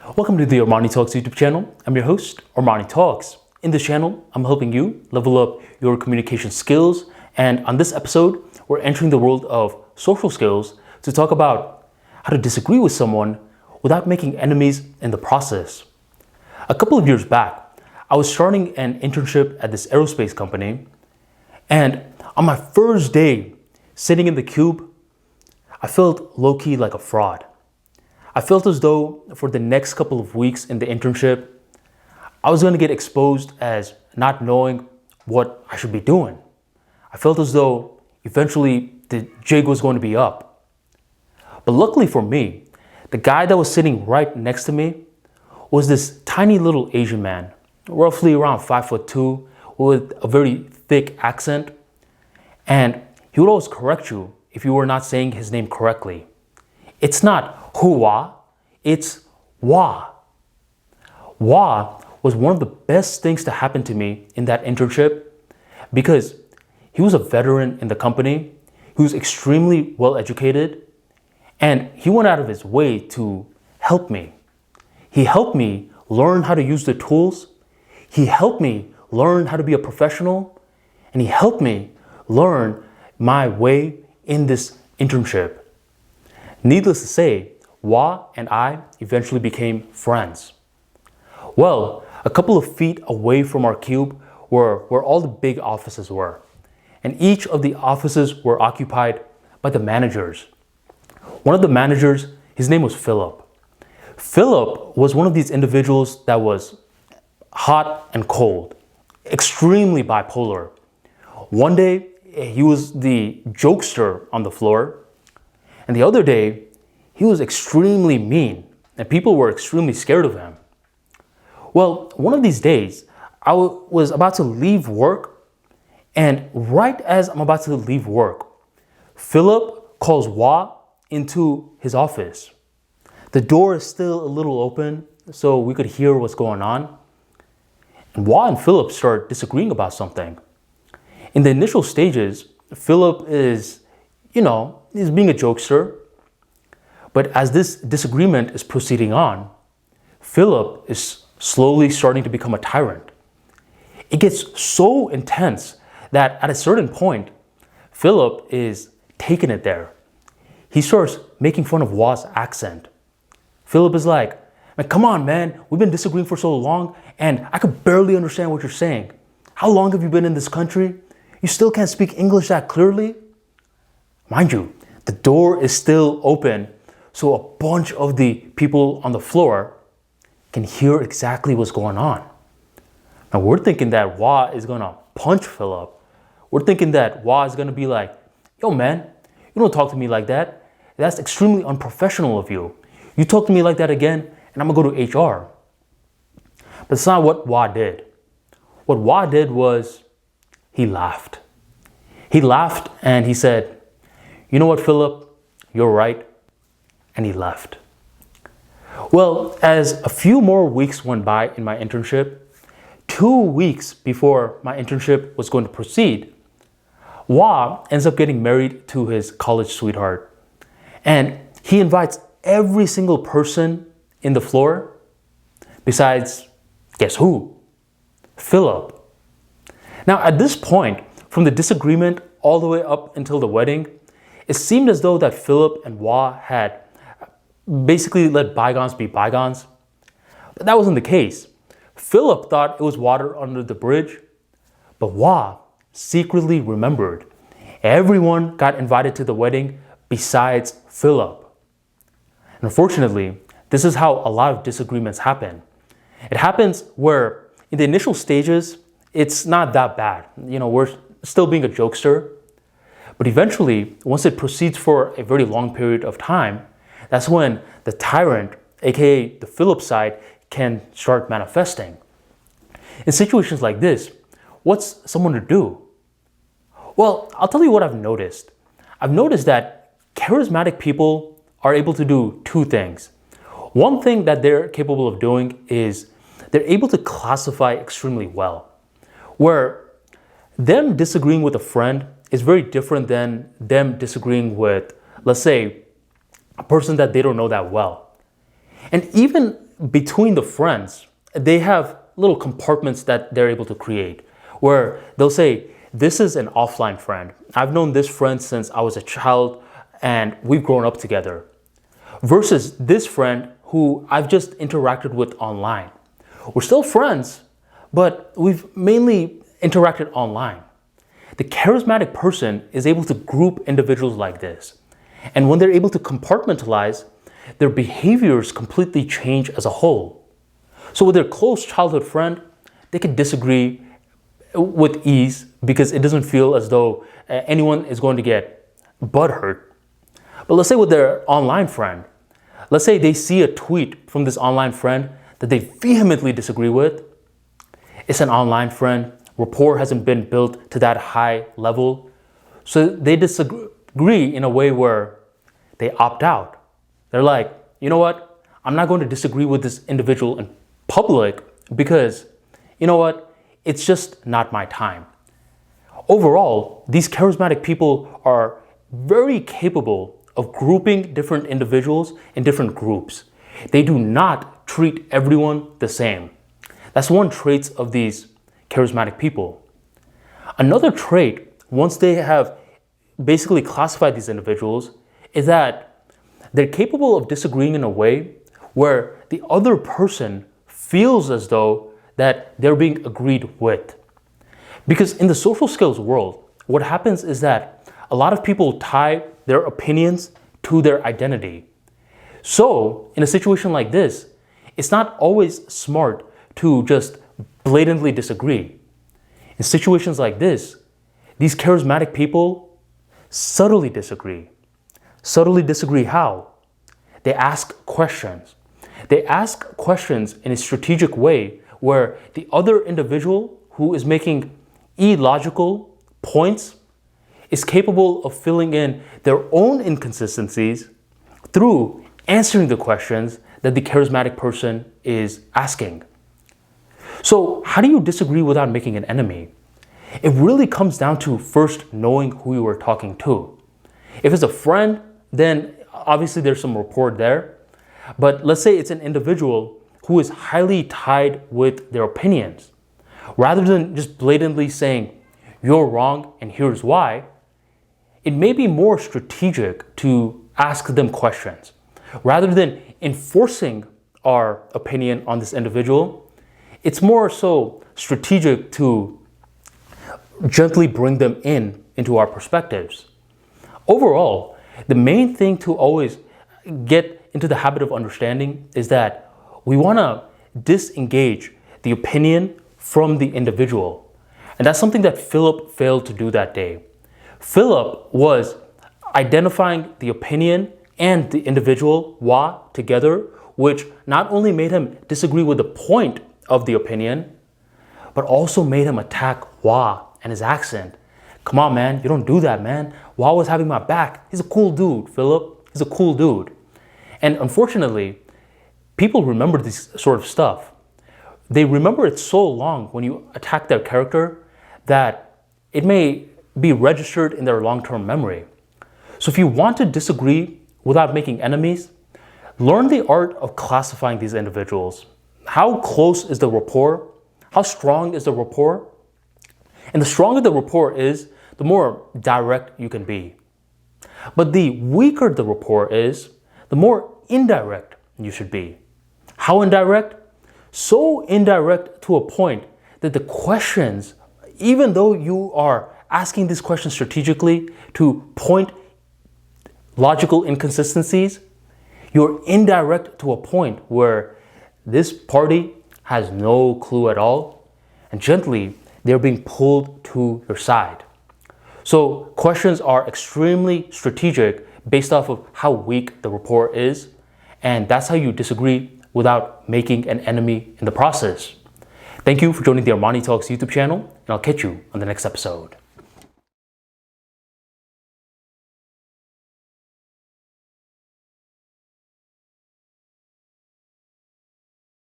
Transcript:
Welcome to the ArmaniTalks YouTube channel. I'm your host, ArmaniTalks. In this channel, I'm helping you level up your communication skills. And on this episode, we're entering the world of social skills to talk about how to disagree with someone without making enemies in the process. A couple of years back, I was starting an internship at this aerospace company. And on my first day sitting in the cube, I felt low-key like a fraud. I felt as though for the next couple of weeks in the internship, I was going to get exposed as not knowing what I should be doing. I felt as though eventually the jig was going to be up. But luckily for me, the guy that was sitting right next to me was this tiny little Asian man, roughly around 5'2", with a very thick accent. And he would always correct you if you were not saying his name correctly. It's not Hua, it's Wa. Wa was one of the best things to happen to me in that internship because he was a veteran in the company, he was extremely well educated, and he went out of his way to help me. He helped me learn how to use the tools, he helped me learn how to be a professional, and he helped me learn my way in this internship. Needless to say, Wa and I eventually became friends. Well, a couple of feet away from our cube were where all the big offices were. And each of the offices were occupied by the managers. One of the managers, his name was Philip. Philip was one of these individuals that was hot and cold, extremely bipolar. One day, he was the jokester on the floor. And the other day, he was extremely mean and people were extremely scared of him. Well, one of these days, I was about to leave work, and right as I'm about to leave work, Philip calls Wa into his office. The door is still a little open, so we could hear what's going on. And Wa and Philip start disagreeing about something. In the initial stages, Philip is being a jokester. But as this disagreement is proceeding on, Philip is slowly starting to become a tyrant. It gets so intense that at a certain point, Philip is taking it there. He starts making fun of Wa's accent. Philip is like, "Man, come on, man, we've been disagreeing for so long and I could barely understand what you're saying. How long have you been in this country? You still can't speak English that clearly?" Mind you, the door is still open, so a bunch of the people on the floor can hear exactly what's going on. Now we're thinking that Wa is gonna punch Philip. We're thinking that Wa is gonna be like, "Yo man, you don't talk to me like that. That's extremely unprofessional of you. You talk to me like that again, and I'm gonna go to HR." But that's not what Wa did. What Wa did was he laughed. He laughed and he said, "You know what, Philip? You're right." And he left. Well, as a few more weeks went by in my internship, 2 weeks before my internship was going to proceed, Wa ends up getting married to his college sweetheart. And he invites every single person in the floor besides, guess who? Philip. Now at this point, from the disagreement all the way up until the wedding, it seemed as though that Philip and Wa had basically let bygones be bygones. But that wasn't the case. Philip thought it was water under the bridge, but Wa secretly remembered. Everyone got invited to the wedding besides Philip. And unfortunately, this is how a lot of disagreements happen. It happens where in the initial stages, it's not that bad. We're still being a jokester. But eventually, once it proceeds for a very long period of time, that's when the tyrant, aka the Philip side, can start manifesting. In situations like this, what's someone to do? Well, I'll tell you what I've noticed. I've noticed that charismatic people are able to do two things. One thing that they're capable of doing is they're able to classify extremely well, where them disagreeing with a friend is very different than them disagreeing with, let's say, a person that they don't know that well. And even between the friends, they have little compartments that they're able to create where they'll say, this is an offline friend. I've known this friend since I was a child and we've grown up together. Versus this friend who I've just interacted with online. We're still friends, but we've mainly interacted online. The charismatic person is able to group individuals like this. And when they're able to compartmentalize, their behaviors completely change as a whole. So with their close childhood friend, they can disagree with ease because it doesn't feel as though anyone is going to get butthurt. But let's say with their online friend, let's say they see a tweet from this online friend that they vehemently disagree with. It's an online friend. Rapport hasn't been built to that high level. So they disagree in a way where they opt out. They're like, you know what? I'm not going to disagree with this individual in public because, you know what? It's just not my time. Overall, these charismatic people are very capable of grouping different individuals in different groups. They do not treat everyone the same. That's one trait of these charismatic people. Another trait, once they have basically classified these individuals, is that they're capable of disagreeing in a way where the other person feels as though that they're being agreed with. Because in the social skills world, what happens is that a lot of people tie their opinions to their identity. So in a situation like this, it's not always smart to just blatantly disagree. In situations like this, these charismatic people subtly disagree. Subtly disagree how? They ask questions. They ask questions in a strategic way where the other individual who is making illogical points is capable of filling in their own inconsistencies through answering the questions that the charismatic person is asking. So how do you disagree without making an enemy? It really comes down to first knowing who you are talking to. If it's a friend, then obviously there's some rapport there. But let's say it's an individual who is highly tied with their opinions. Rather than just blatantly saying, you're wrong and here's why, it may be more strategic to ask them questions. Rather than enforcing our opinion on this individual, it's more so strategic to gently bring them into our perspectives. Overall, the main thing to always get into the habit of understanding is that we want to disengage the opinion from the individual. And that's something that Philip failed to do that day. Philip was identifying the opinion and the individual, Wa, together, which not only made him disagree with the point of the opinion, but also made him attack Wa and his accent. Come on, man, you don't do that, man. Wa was having my back. He's a cool dude, Philip. He's a cool dude. And unfortunately, people remember this sort of stuff. They remember it so long when you attack their character that it may be registered in their long-term memory. So if you want to disagree without making enemies, learn the art of classifying these individuals. How close is the rapport? How strong is the rapport? And the stronger the rapport is, the more direct you can be. But the weaker the rapport is, the more indirect you should be. How indirect? So indirect to a point that the questions, even though you are asking these questions strategically to point logical inconsistencies, you're indirect to a point where this party has no clue at all, and gently they're being pulled to your side. So questions are extremely strategic based off of how weak the rapport is, and that's how you disagree without making an enemy in the process. Thank you for joining the ArmaniTalks YouTube channel, and I'll catch you on the next episode.